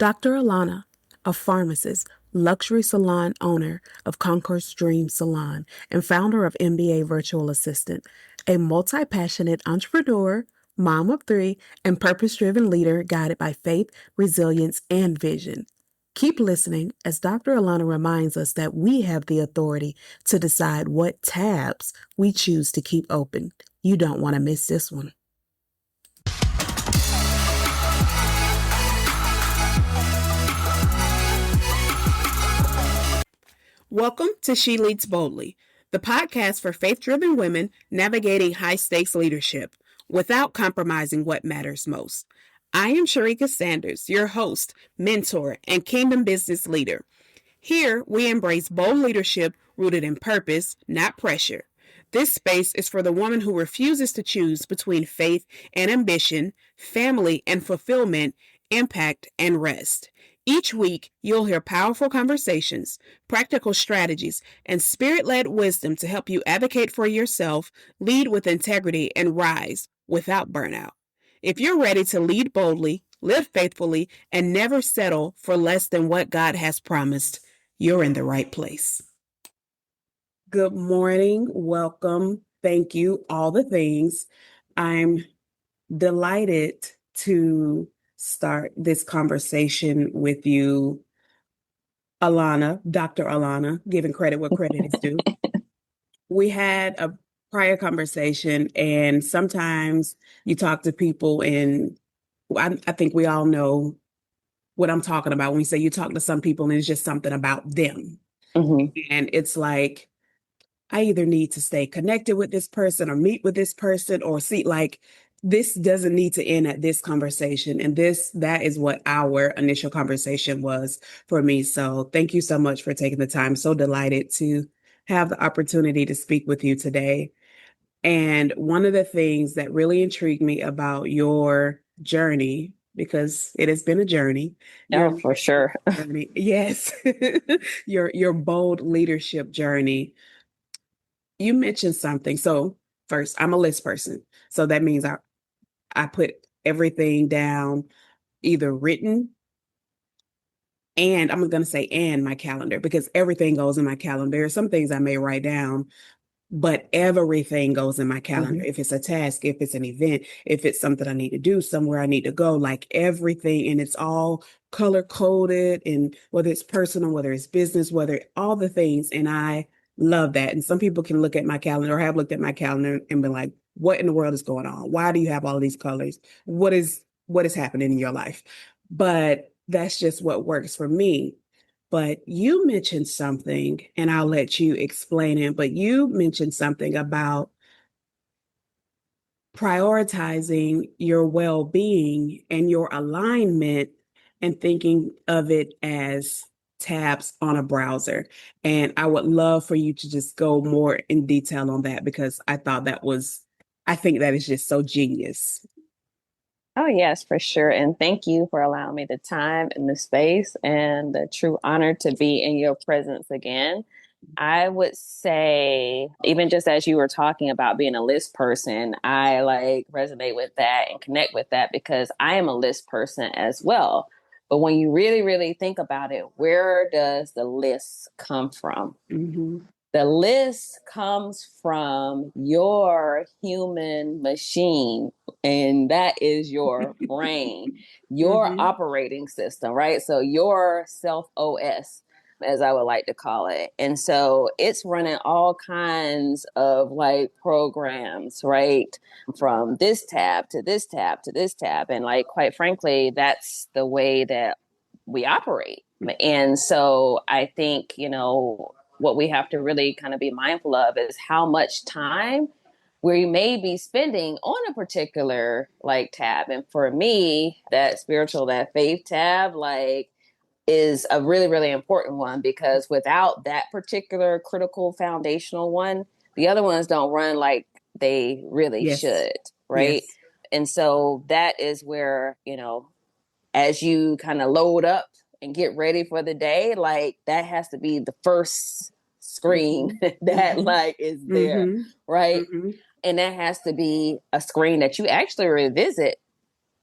Dr. Alana, a pharmacist, luxury salon owner of Concourse Dream Salon, and founder of MBA Virtual Assistant, a multi-passionate entrepreneur, mom of three, and purpose-driven leader guided by faith, resilience, and vision. Keep listening as Dr. Alana reminds us that we have the authority to decide what tabs we choose to keep open. You don't want to miss this one. Welcome to She Leads Boldly, the podcast for faith-driven women navigating high-stakes leadership without compromising what matters most. I am Sharika Sanders, your host, mentor, and kingdom business leader. Here, we embrace bold leadership rooted in purpose, not pressure. This space is for the woman who refuses to choose between faith and ambition, family and fulfillment, impact and rest. Each week, you'll hear powerful conversations, practical strategies, and spirit-led wisdom to help you advocate for yourself, lead with integrity, and rise without burnout. If you're ready to lead boldly, live faithfully, and never settle for less than what God has promised, you're in the right place. Good morning. Welcome. Thank you. All the things. I'm delighted to start this conversation with you, Alana, Dr. Alana, giving credit where credit is due. We had a prior conversation, and sometimes you talk to people, and I think we all know what I'm talking about when we say you talk to some people and it's just something about them. Mm-hmm. And it's like, I either need to stay connected with this person or meet with this person or see, like, this doesn't need to end at this conversation. And that is what our initial conversation was for me. So thank you so much for taking the time. So delighted to have the opportunity to speak with you today. And one of the things that really intrigued me about your journey, because it has been a journey. Oh, for sure. Journey, yes. your bold leadership journey. You mentioned something. So first, I'm a list person. So that means I put everything down, either written, and I'm going to say and my calendar, because everything goes in my calendar. Some things I may write down, but everything goes in my calendar. Mm-hmm. If it's a task, if it's an event, if it's something I need to do, somewhere I need to go, like everything. And it's all color coded, and whether it's personal, whether it's business, whether all the things. And I love that. And some people can look at my calendar or have looked at my calendar and be like, what in the world is going on? Why do you have all of these colors? What is happening in your life? But that's just what works for me. But you mentioned something, and I'll let you explain it, but you mentioned something about prioritizing your well-being and your alignment and thinking of it as tabs on a browser. And I would love for you to just go more in detail on that, because I think that is just so genius. Oh, yes, for sure. And thank you for allowing me the time and the space, and the true honor to be in your presence again. I would say, even just as you were talking about being a list person, I resonate with that and connect with that, because I am a list person as well. But when you really, really think about it, where does the list come from? Mm-hmm. The list comes from your human machine, and that is your brain, your mm-hmm. operating system, right? So your self OS, as I would like to call it. And so it's running all kinds of programs, right? From this tab to this tab to this tab. And quite frankly, that's the way that we operate. And so I think, what we have to really kind of be mindful of is how much time we may be spending on a particular tab. And for me, that faith tab, is a really, really important one, because without that particular critical foundational one, the other ones don't run like they really yes. should. Right. Yes. And so that is where, as you kind of load up and get ready for the day, that has to be the first screen that is there, mm-hmm. right? Mm-hmm. And that has to be a screen that you actually revisit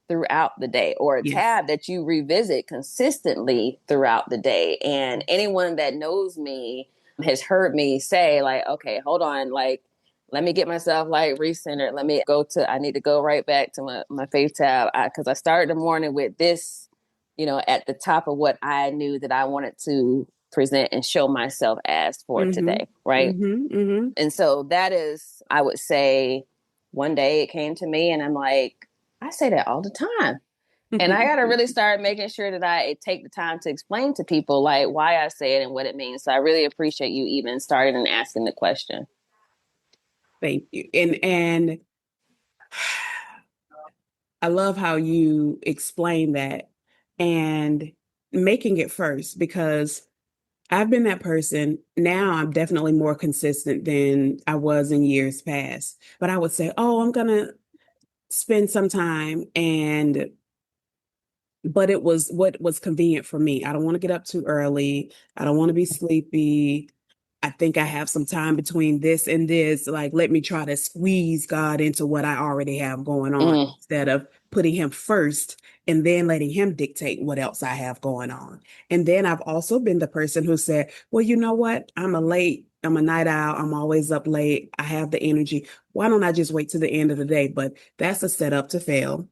throughout the day, or a Yes. tab that you revisit consistently throughout the day. And anyone that knows me has heard me say, like, okay, hold on, like, let me get myself like recentered. I need to go right back to my faith tab, because I started the morning with this, at the top of what I knew that I wanted to present and show myself as for Mm-hmm. today. Right. Mm-hmm. Mm-hmm. And so that is, I would say, one day it came to me and I'm like, I say that all the time. And I got to really start making sure that I take the time to explain to people like why I say it and what it means. So I really appreciate you even starting and asking the question. Thank you. And I love how you explain that and making it first, because I've been that person. Now I'm definitely more consistent than I was in years past. But I would say, oh, I'm going to spend some time, but it was what was convenient for me. I don't want to get up too early. I don't want to be sleepy. I think I have some time between this and this. Like, let me try to squeeze God into what I already have going on Mm. instead of putting him first and then letting him dictate what else I have going on. And then I've also been the person who said, well, you know what? I'm a night owl. I'm always up late. I have the energy. Why don't I just wait to the end of the day? But that's a setup to fail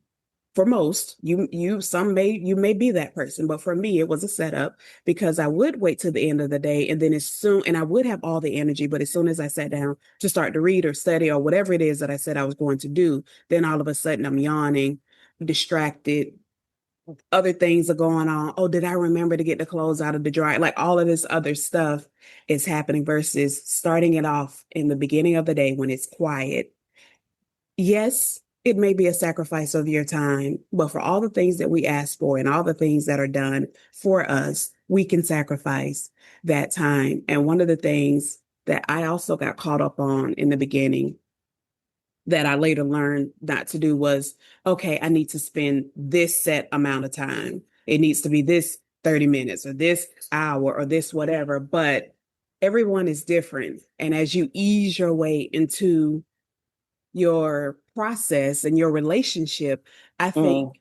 for most. You may be that person, but for me it was a setup, because I would wait till the end of the day, and then I would have all the energy, but as soon as I sat down to start to read or study or whatever it is that I said I was going to do, then all of a sudden I'm yawning, distracted, other things are going on. Oh, did I remember to get the clothes out of the dryer? Like, all of this other stuff is happening versus starting it off in the beginning of the day when it's quiet. Yes, it may be a sacrifice of your time, but for all the things that we ask for and all the things that are done for us, we can sacrifice that time. And one of the things that I also got caught up on in the beginning that I later learned not to do was, okay, I need to spend this set amount of time. It needs to be this 30 minutes or this hour or this whatever. But everyone is different. And as you ease your way into your process and your relationship, I think Mm.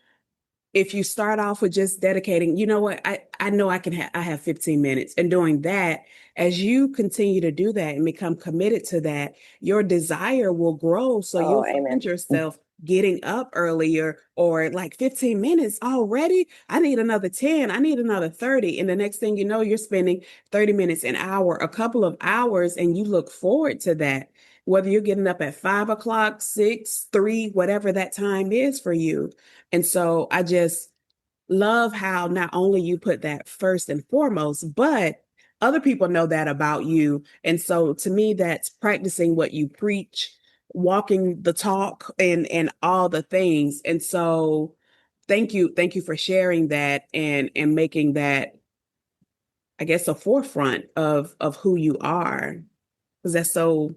if you start off with just dedicating, you know what, I know I have 15 minutes, and doing that, as you continue to do that and become committed to that, your desire will grow. So Oh, you'll amen. find yourself getting up earlier, or like 15 minutes already. I need another 10. I need another 30. And the next thing you know, you're spending 30 minutes, an hour, a couple of hours, and you look forward to that. Whether you're getting up at 5 o'clock, 6, 3, whatever that time is for you. And so I just love how not only you put that first and foremost, but other people know that about you. And so to me, that's practicing what you preach, walking the talk, and all the things. And so thank you for sharing that and making that, I guess, a forefront of who you are, because that's so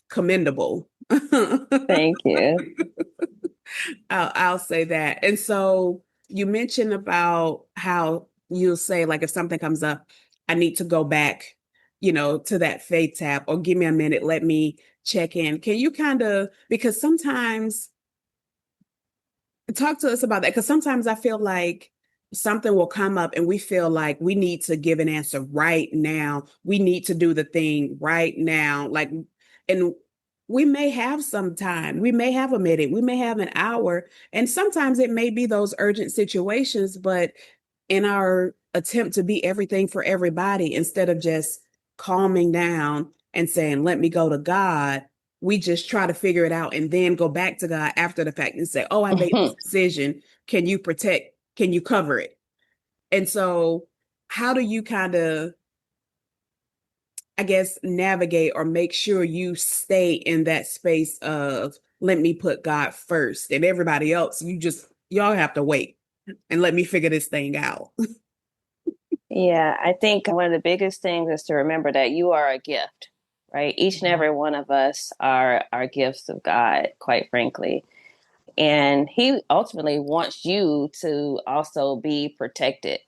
commendable. Thank you. I'll say that. And so you mentioned about how you'll say, like, if something comes up, I need to go back, to that faith tab, or give me a minute, let me check in. Can you kind of, because sometimes, talk to us about that, because sometimes I feel like something will come up and we feel like we need to give an answer right now. We need to do the thing right now. Like, and we may have some time, we may have a minute, we may have an hour, and sometimes it may be those urgent situations, but in our attempt to be everything for everybody, instead of just calming down and saying, let me go to God, we just try to figure it out and then go back to God after the fact and say, oh, I made this decision. Can you cover it? And so, how do you kind of, I guess, navigate or make sure you stay in that space of, let me put God first, and everybody else, y'all have to wait and let me figure this thing out? Yeah, I think one of the biggest things is to remember that you are a gift, right? Each and every one of us are gifts of God, quite frankly. And he ultimately wants you to also be protected.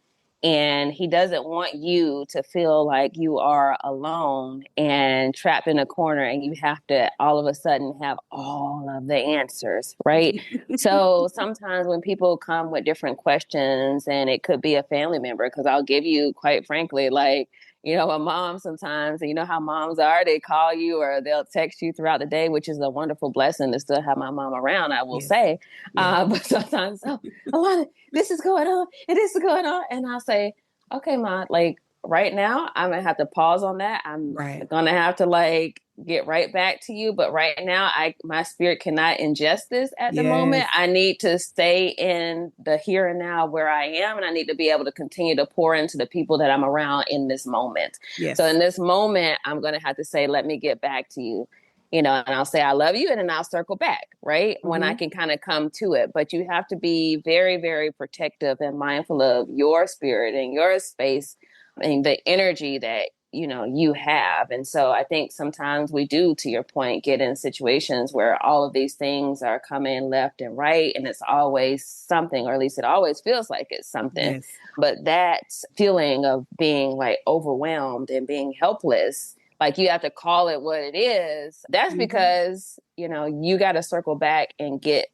And he doesn't want you to feel like you are alone and trapped in a corner and you have to all of a sudden have all of the answers, right? So sometimes when people come with different questions, and it could be a family member, because I'll give you, quite frankly, like, a mom sometimes, and you know how moms are, they call you or they'll text you throughout the day, which is a wonderful blessing to still have my mom around, I will Yes. say. Yeah. But sometimes, oh, Alana, this is going on and this is going on. And I'll say, okay, Ma, like right now, I'm going to have to pause on that. I'm Right. going to have to like get right back to you. But right now, my spirit cannot ingest this at the moment. Yes. I need to stay in the here and now where I am. And I need to be able to continue to pour into the people that I'm around in this moment. So Yes. in this moment, I'm going to have to say, let me get back to you. And I'll say, I love you. And then I'll circle back, right? When I can kind of come to it. But you have to be very, very protective and mindful of your spirit and your space and the energy that, you have. And so I think sometimes we do, to your point, get in situations where all of these things are coming left and right. And it's always something, or at least it always feels like it's something. Yes. But that feeling of being like overwhelmed and being helpless, like you have to call it what it is. That's because, you got to circle back and get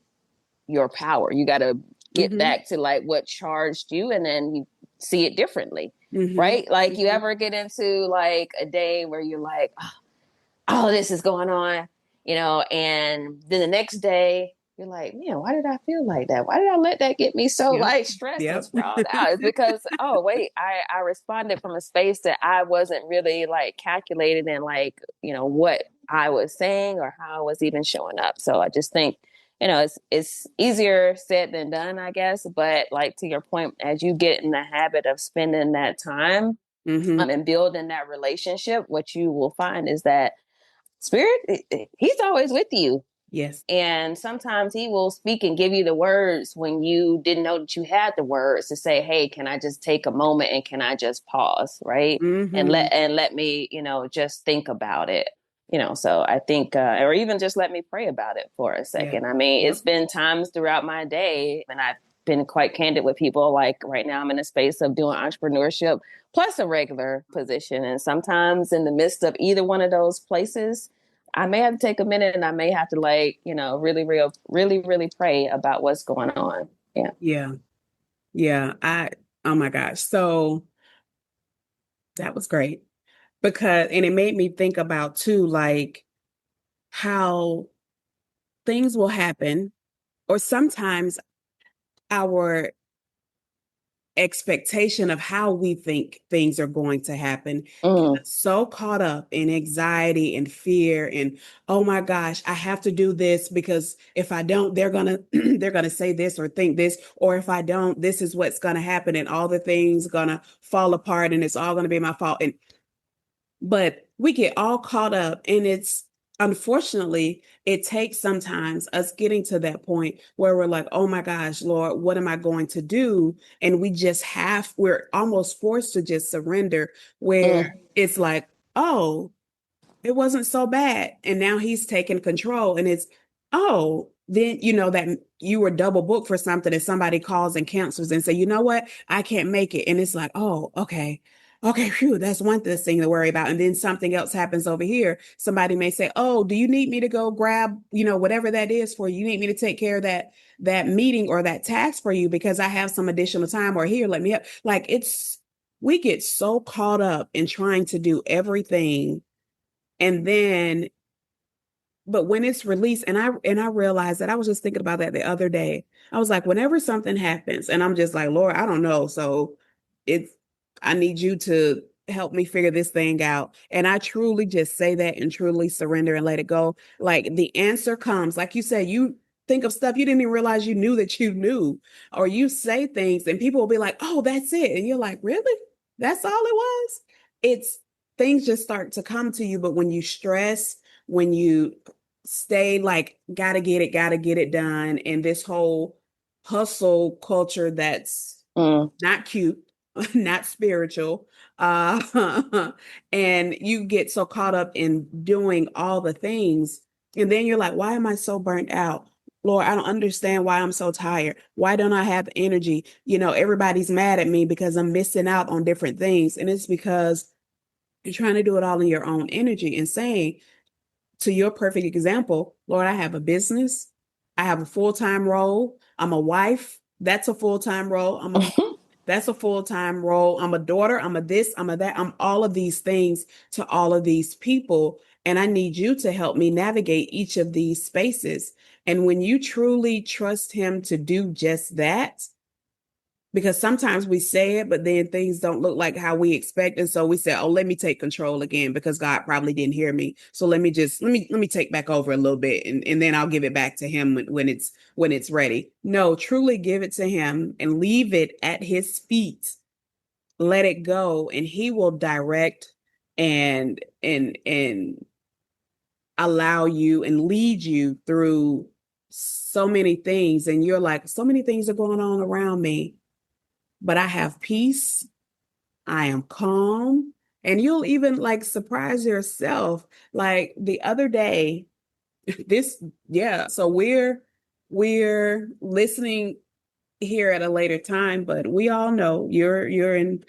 your power. You got to get back to like what charged you, and then you see it differently. Right? Like you ever get into like a day where you're like, oh, this is going on, and then the next day you're like, man, why did I feel like that? Why did I let that get me so Yep. like stressed and Yep. sprawled out? It's because, oh, wait, I responded from a space that I wasn't really like calculated in like, what I was saying or how I was even showing up. So I just think, it's easier said than done, I guess. But like to your point, as you get in the habit of spending that time and building that relationship, what you will find is that Spirit, he's always with you. Yes. And sometimes he will speak and give you the words when you didn't know that you had the words to say, hey, can I just take a moment and can I just pause, right? And let me, just think about it. So I think, or even just let me pray about it for a Yeah. second. I mean, Yep. it's been times throughout my day, and I've been quite candid with people. Like right now, I'm in a space of doing entrepreneurship plus a regular position. And sometimes in the midst of either one of those places, I may have to take a minute and I may have to like, really, really pray about what's going on. Yeah. Yeah. Yeah. Oh my gosh. So that was great and it made me think about too, like how things will happen, or sometimes our expectation of how we think things are going to happen get us so caught up in anxiety and fear and, oh my gosh, I have to do this because if I don't, they're gonna they're gonna say this or think this, or if I don't, this is what's gonna happen and all the things gonna fall apart and it's all gonna be my fault. But we get all caught up, and it's unfortunately, it takes sometimes us getting to that point where we're like, oh my gosh, Lord, what am I going to do? And we're almost forced to just surrender, where it's like, oh, it wasn't so bad. And now he's taking control. And then that you were double booked for something and somebody calls and cancels and say, you know what, I can't make it. And it's like, oh, okay. Okay, phew, that's one thing to worry about. And then something else happens over here. Somebody may say, oh, do you need me to go grab, whatever that is for you? You need me to take care of that meeting or that task for you because I have some additional time, or here, let me help. Like we get so caught up in trying to do everything, and then but when it's released, and I realized that I was just thinking about that the other day. I was like, whenever something happens and I'm just like, Lord, I don't know, so it's I need you to help me figure this thing out, and I truly just say that and truly surrender and let it go. Like the answer comes, like you said, you think of stuff you didn't even realize you knew that you knew, or you say things and people will be like, oh, that's it, and you're like, really, that's all it was. It's Things just start to come to you. But when you stress, when you stay like, gotta get it done, and this whole hustle culture that's not cute, not spiritual, and you get so caught up in doing all the things, and then you're like, why am I so burnt out? Lord, I don't understand why I'm so tired. Why don't I have energy? Everybody's mad at me because I'm missing out on different things. And it's because you're trying to do it all in your own energy and saying, to your perfect example, Lord, I have a business. I have a full-time role. I'm a wife. That's a full-time role. That's a full-time role. I'm a daughter. I'm a this. I'm a that. I'm all of these things to all of these people. And I need you to help me navigate each of these spaces. And when you truly trust him to do just that, because sometimes we say it, but then things don't look like how we expect. And so we say, oh, let me take control again because God probably didn't hear me. So let me take back over a little bit and then I'll give it back to him when it's ready. No, truly give it to him and leave it at his feet. Let it go and he will direct and allow you and lead you through so many things. And you're like, so many things are going on around me, but I have peace. I am calm. And you'll even like surprise yourself. Like the other day, yeah. So we're listening here at a later time, but we all know you're in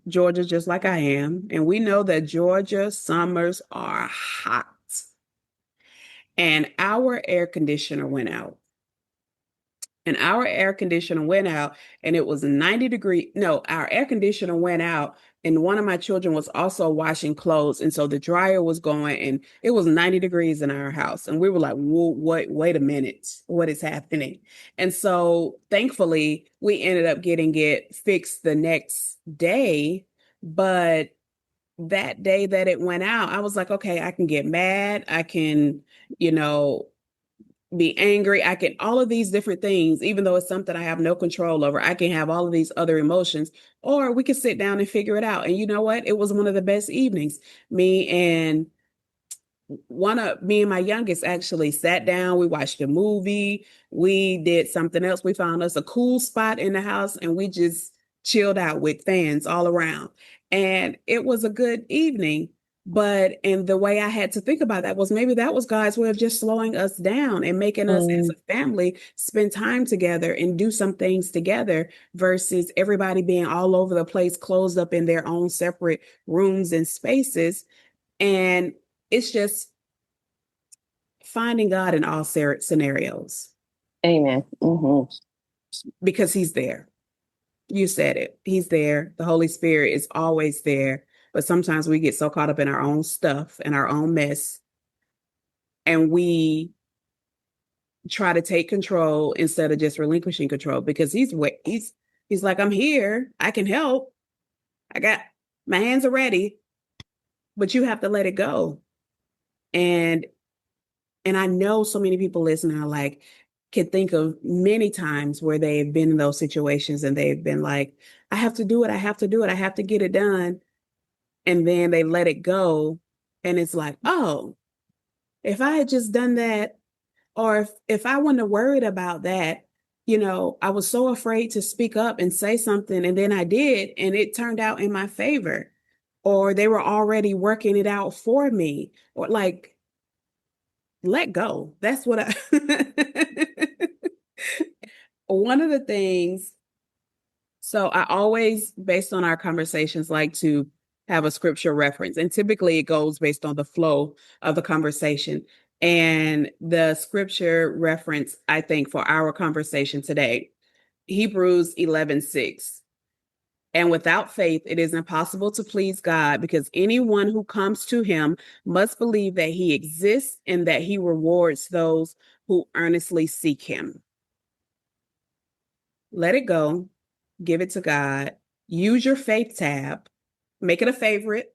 Georgia just like I am. And we know that Georgia summers are hot. And our air conditioner went out. And our air conditioner went out and it was 90 degree. No, our air conditioner went out and one of my children was also washing clothes. And so the dryer was going and it was 90 degrees in our house. And we were like, whoa, wait a minute, what is happening? And so thankfully we ended up getting it fixed the next day. But that day that it went out, I was like, okay, I can get mad. I can, you know, be angry. I can, all of these different things, even though it's something I have no control over, I can have all of these other emotions, or we could sit down and figure it out. And you know what? It was one of the best evenings. Me and me and my youngest actually sat down. We watched a movie. We did something else. We found us a cool spot in the house and we just chilled out with fans all around. And it was a good evening. But and the way I had to think about that was maybe that was God's way of just slowing us down and making us as a family spend time together and do some things together versus everybody being all over the place, closed up in their own separate rooms and spaces. And it's just finding God in all scenarios Amen. Mm-hmm. because he's there. You said it. He's there. The Holy Spirit is always there. But sometimes we get so caught up in our own stuff and our own mess, and we try to take control instead of just relinquishing control because he's like, I'm here. I can help. I got my hands are ready, but you have to let it go. And I know so many people listening are like, can think of many times where they've been in those situations and they've been like, I have to do it. I have to do it. I have to get it done. And then they let it go. And it's like, oh, if I had just done that, or if I wasn't worried about that, I was so afraid to speak up and say something. And then I did, and it turned out in my favor. Or they were already working it out for me. Or like, let go. That's what one of the things, so I always, based on our conversations, like to have a scripture reference. And typically it goes based on the flow of the conversation. And the scripture reference, I think, for our conversation today, Hebrews 11:6. And without faith, it is impossible to please God because anyone who comes to him must believe that he exists and that he rewards those who earnestly seek him. Let it go. Give it to God. Use your faith tab. Make it a favorite.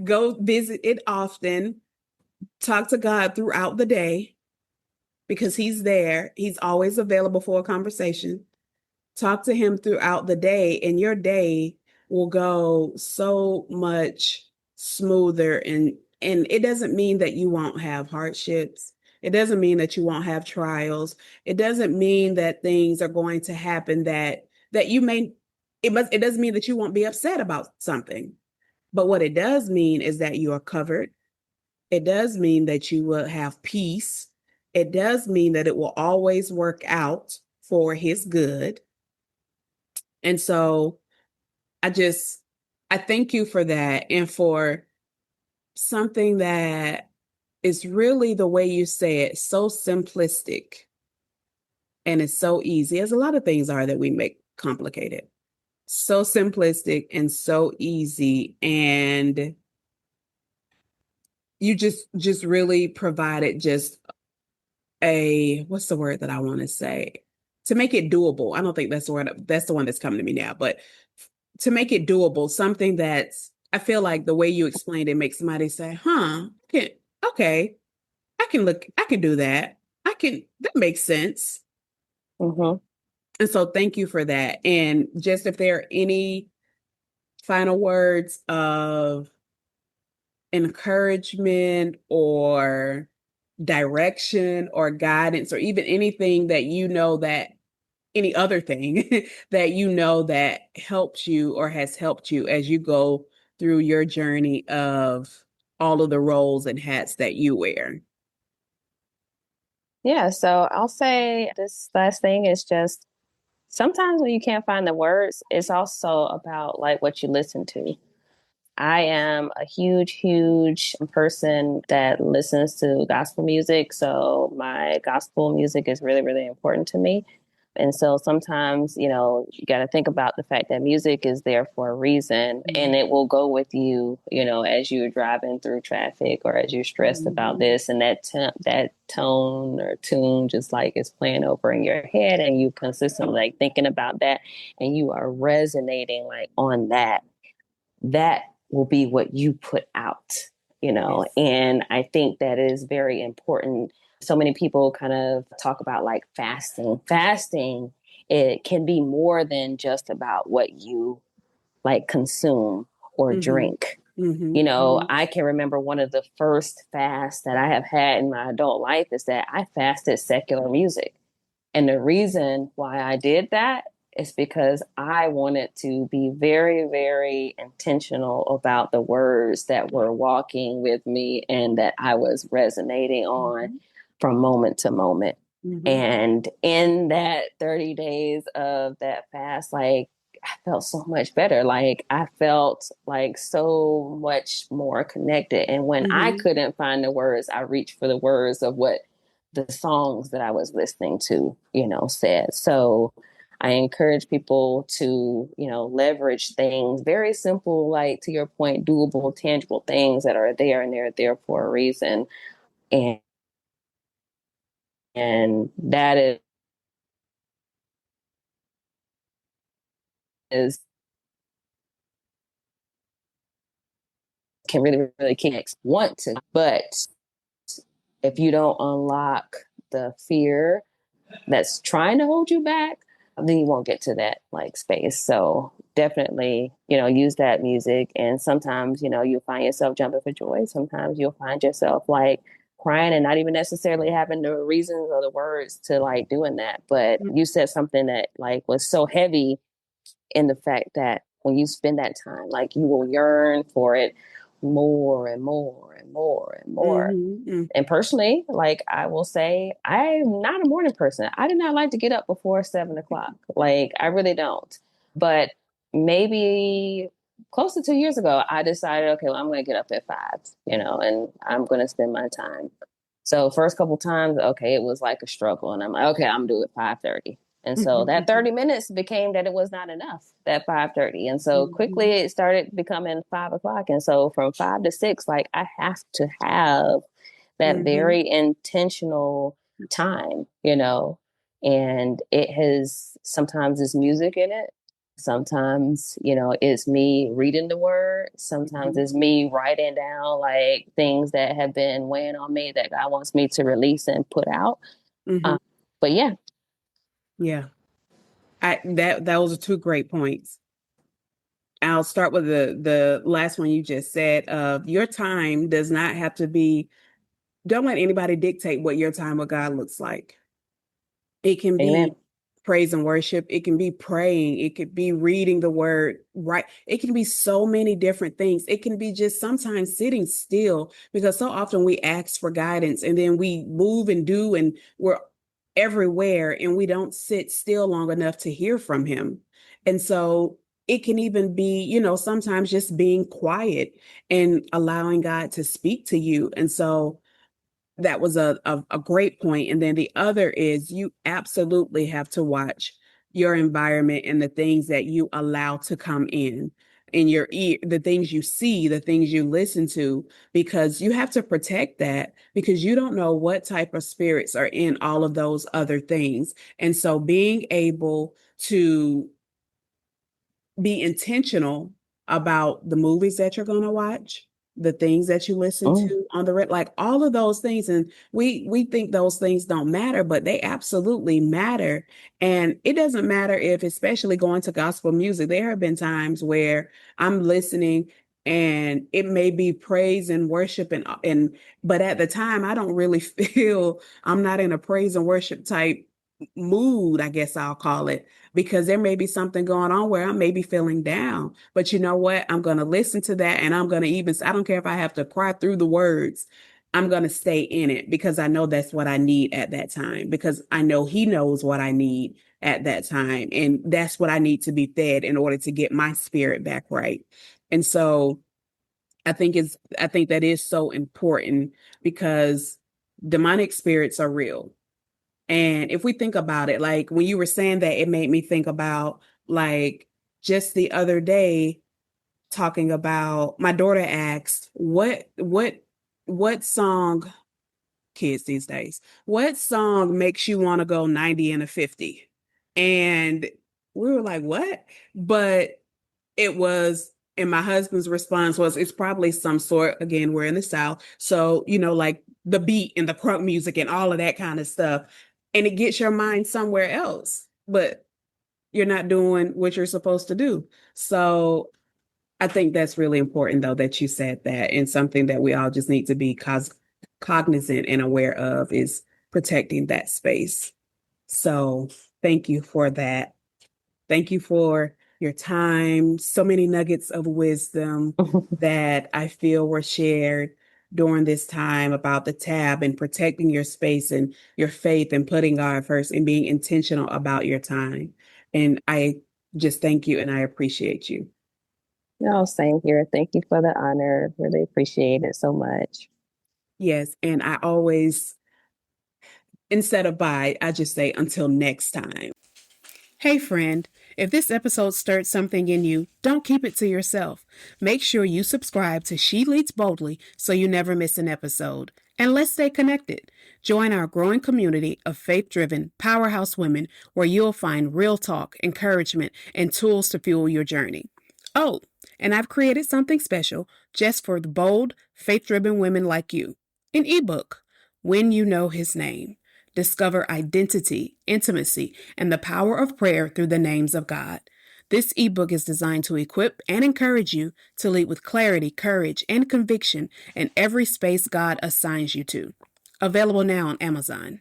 Go visit it often. Talk to God throughout the day because he's there. He's always available for a conversation. Talk to him throughout the day, and your day will go so much smoother. And it doesn't mean that you won't have hardships. It doesn't mean that you won't have trials. It doesn't mean that things are going to happen that you may it doesn't mean that you won't be upset about something. But what it does mean is that you are covered. It does mean that you will have peace. it does mean that it will always work out for his good. And so I just, I thank you for that and for something that is really the way you say it, so simplistic and it's so easy, as a lot of things are that we make complicated. So simplistic and so easy. And you just really provided just a what's the word that I want to say? To make it doable. I don't think that's the word, that's the one that's coming to me now, but to make it doable, something that's I feel like the way you explained it makes somebody say, huh, okay, I can do that. That makes sense. Mm-hmm. And so thank you for that. And just if there are any final words of encouragement or direction or guidance or even anything that you know that any other thing that you know that helps you or has helped you as you go through your journey of all of the roles and hats that you wear. Yeah, so I'll say this last thing is just sometimes when you can't find the words, it's also about like what you listen to. I am a huge, huge person that listens to gospel music. So my gospel music is really, really important to me. And so sometimes, you got to think about the fact that music is there for a reason and it will go with you, as you're driving through traffic or as you're stressed about Mhm. this and that tone or tune just like is playing over in your head and you consistently like thinking about that and you are resonating like on that will be what you put out, Yes. and I think that is very important. So many people kind of talk about like fasting. It can be more than just about what you like consume or Mm-hmm. drink. Mm-hmm. Mm-hmm. I can remember one of the first fasts that I have had in my adult life is that I fasted secular music. And the reason why I did that is because I wanted to be very, very intentional about the words that were walking with me and that I was resonating on Mm-hmm. from moment to moment. Mm-hmm. And in that 30 days of that fast, like I felt so much better. Like I felt like so much more connected. And when I Mm-hmm. couldn't find the words, I reached for the words of what the songs that I was listening to, said. So I encourage people to, leverage things very simple, like to your point, doable, tangible things that are there and they're there for a reason. And is can really, really connect want to. But if you don't unlock the fear that's trying to hold you back, then you won't get to that like space. So definitely, use that music. And sometimes, you'll find yourself jumping for joy. Sometimes you'll find yourself like crying and not even necessarily having the reasons or the words to like doing that. But you said something that like was so heavy in the fact that when you spend that time, like you will yearn for it more and more and more and more. Mm-hmm. And personally, like I will say, I'm not a morning person. I do not like to get up before 7 o'clock. Like I really don't. But maybe close to 2 years ago, I decided, okay, well, I'm going to get up at 5, and I'm going to spend my time. So first couple times, okay, it was like a struggle, and I'm like, okay, I'm doing it 5:30. And so that Mm-hmm. 30 minutes became that it was not enough, that 5:30. And so quickly Mm-hmm. it started becoming 5 o'clock. And so from 5 to 6, like I have to have that Mm-hmm. very intentional time, and it has sometimes it's music in it. Sometimes, it's me reading the word. Sometimes Mm-hmm. it's me writing down like things that have been weighing on me that God wants me to release and put out. Mm-hmm. Um, but yeah, Yeah. Those are two great points. I'll start with the last one you just said of your time does not have to be, don't let anybody dictate what your time with God looks like. It can amen. be praise and worship. It can be praying. It could be reading the word, right? It can be so many different things. It can be just sometimes sitting still, because so often we ask for guidance and then we move and do, and we're everywhere and we don't sit still long enough to hear from him. And so it can even be, sometimes just being quiet and allowing God to speak to you. And so that was a great point. And then the other is, you absolutely have to watch your environment and the things that you allow to come in your ear, the things you see, the things you listen to, because you have to protect that, because you don't know what type of spirits are in all of those other things. And so being able to be intentional about the movies that you're going to watch, the things that you listen Mm. to on the red, like all of those things. And we think those things don't matter, but they absolutely matter. And it doesn't matter if, especially going to gospel music, there have been times where I'm listening and it may be praise and worship, and but at the time I don't really feel, I'm not in a praise and worship type mood, I guess I'll call it, because there may be something going on where I may be feeling down. But you know what? I'm going to listen to that, and I'm going to even, I don't care if I have to cry through the words. I'm going to stay in it because I know that's what I need at that time, because I know he knows what I need at that time. And that's what I need to be fed in order to get my spirit back right. And so I think that is so important, because demonic spirits are real. And if we think about it, like when you were saying that, it made me think about, like, just the other day, talking about, my daughter asked, what song, kids these days, what song makes you want to go 90 and a 50? And we were like, what? But it was, and my husband's response was, it's probably some sort, again, we're in the South. So, like the beat and the crunk music and all of that kind of stuff. And it gets your mind somewhere else, but you're not doing what you're supposed to do. So I think that's really important, though, that you said that, and something that we all just need to be cognizant and aware of is protecting that space. So thank you for that. Thank you for your time. So many nuggets of wisdom that I feel were shared during this time about the tab and protecting your space and your faith and putting God first and being intentional about your time. And I just thank you and I appreciate you. No, same here. Thank you for the honor. Really appreciate it so much. Yes. And I always, instead of bye, I just say until next time. Hey, friend, if this episode stirred something in you, don't keep it to yourself. Make sure you subscribe to She Leads Boldly so you never miss an episode. And let's stay connected. Join our growing community of faith-driven powerhouse women, where you'll find real talk, encouragement, and tools to fuel your journey. Oh, and I've created something special just for the bold, faith-driven women like you. An ebook, When You Know His Name. Discover identity, intimacy, and the power of prayer through the names of God. This ebook is designed to equip and encourage you to lead with clarity, courage, and conviction in every space God assigns you to. Available now on Amazon.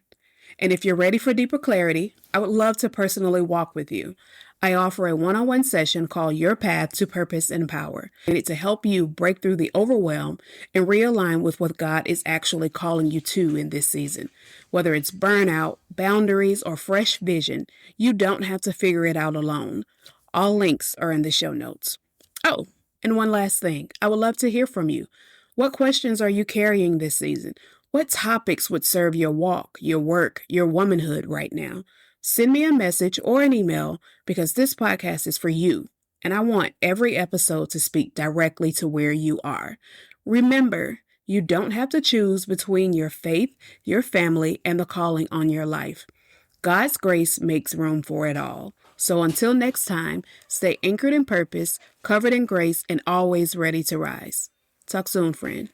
And if you're ready for deeper clarity, I would love to personally walk with you. I offer a one-on-one session called Your Path to Purpose and Power, and it's to help you break through the overwhelm and realign with what God is actually calling you to in this season. Whether it's burnout, boundaries, or fresh vision, you don't have to figure it out alone. All links are in the show notes. Oh, and one last thing. I would love to hear from you. What questions are you carrying this season? What topics would serve your walk, your work, your womanhood right now? Send me a message or an email, because this podcast is for you, and I want every episode to speak directly to where you are. Remember, you don't have to choose between your faith, your family, and the calling on your life. God's grace makes room for it all. So until next time, stay anchored in purpose, covered in grace, and always ready to rise. Talk soon, friend.